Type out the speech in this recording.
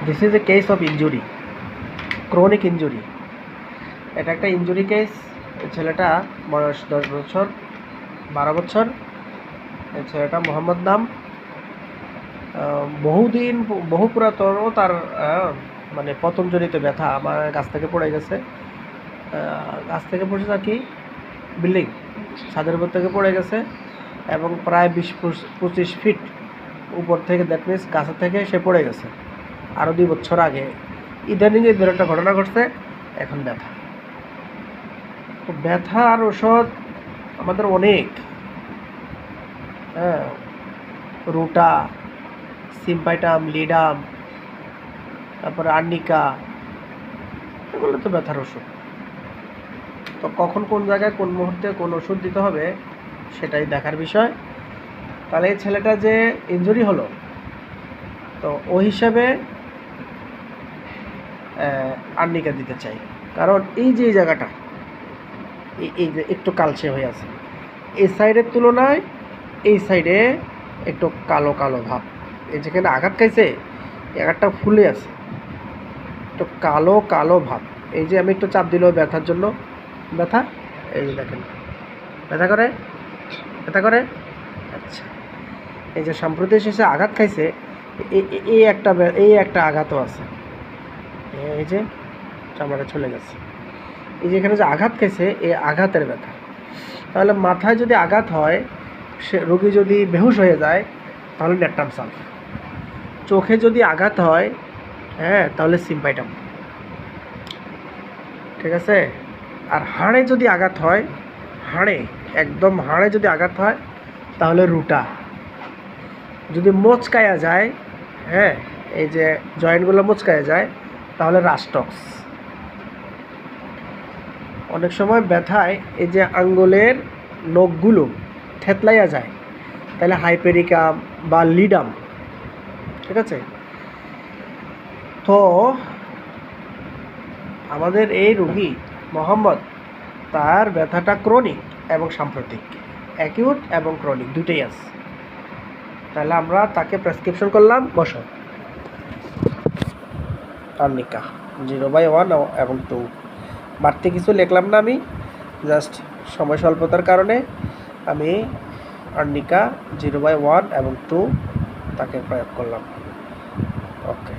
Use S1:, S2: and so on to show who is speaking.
S1: This is a case of injury, chronic injury. এটা একটা injury case. ছেলেটা বয়স 10 বছর 12 বছর। এই ছেলেটা মোহাম্মদ নাম। বহুদিন বহু পুরাতন তার মানে পতনজনিত ব্যথা। আমার গাছ থেকে পড়ে গেছে, গাছ থেকে পড়েছে আর কি, বিল্ডিং ছাদের উপর থেকে পড়ে গেছে এবং প্রায় 20-25 ফিট উপর থেকে, দ্যাট মিনস গাছের থেকে সে পড়ে গেছে আরও 2 বছর আগে। ইদানিং এই একটা ঘটনা ঘটছে, এখন ব্যথা। তো ব্যথার ওষুধ আমাদের অনেক, হ্যাঁ, রুটা, সিম্পাইটাম, লিডাম, তারপরে আর্নিকা, এগুলো তো ব্যথার ওষুধ। তো কখন কোন জায়গায় কোন মুহূর্তে কোন ওষুধ দিতে হবে সেটাই দেখার বিষয়। তাহলে এই ছেলেটা যে ইনজুরি হলো, তো ওই হিসাবে আর্নিকা দিতে চাই। কারণ এই যে জায়গাটা এই যে একটু কালচে হয়ে আছে, এই সাইডের তুলনায় এই সাইডে একটু কালো কালো ভাব। এই যেখানে আঘাত খাইছে এই আঘাতটা ফুলে আছে, একটু কালো কালো ভাব। এই যে আমি একটু চাপ দিল ব্যথার জন্য, ব্যথা, এই যে দেখেন ব্যথা করে, ব্যথা করে। আচ্ছা, এই যে সাম্প্রতি শেষে আঘাত খাইছে, এই একটা আঘাতও আছে, এই যে চামড়াটা চলে গেছে। এই যে এখানে যে আঘাত খাইছে, এই আঘাতের ব্যথা। তাহলে মাথায় যদি আঘাত হয়, সে রোগী যদি বেহুশ হয়ে যায় তাহলে ন্যাট্রাম সালফ। চোখে যদি আঘাত হয়, হ্যাঁ, তাহলে সিম্পাইটাম, ঠিক আছে। আর হাড়ে যদি আঘাত হয়, হাড়ে একদম হাড়ে যদি আঘাত হয় তাহলে রুটা। যদি মোচকায়া যায়, হ্যাঁ, এই যে জয়েন্টগুলো মোচকায়া যায় তাহলে রাস্টক্স। অনেক সময় ব্যথায় এই যে আঙ্গুলের নখগুলো থেতলাইয়া যায়, তাহলে হাইপেরিকাম বা লিডাম, ঠিক আছে। তো আমাদের এই রোগী মোহাম্মদ, তার ব্যথাটা ক্রনিক এবং সাম্প্রতিক, অ্যাকিউট এবং ক্রনিক দুটোই আছে। তাহলে আমরা তাকে প্রেসক্রিপশন করলাম, বসো, আর্নিকা 0/1 এবং 2। বাড়তি কিছু লিখলাম না আমি, জাস্ট সময় স্বল্পতার কারণে আমি আর্নিকা 0/1 এবং 2 তাকে প্রয়োগ করলাম। ওকে।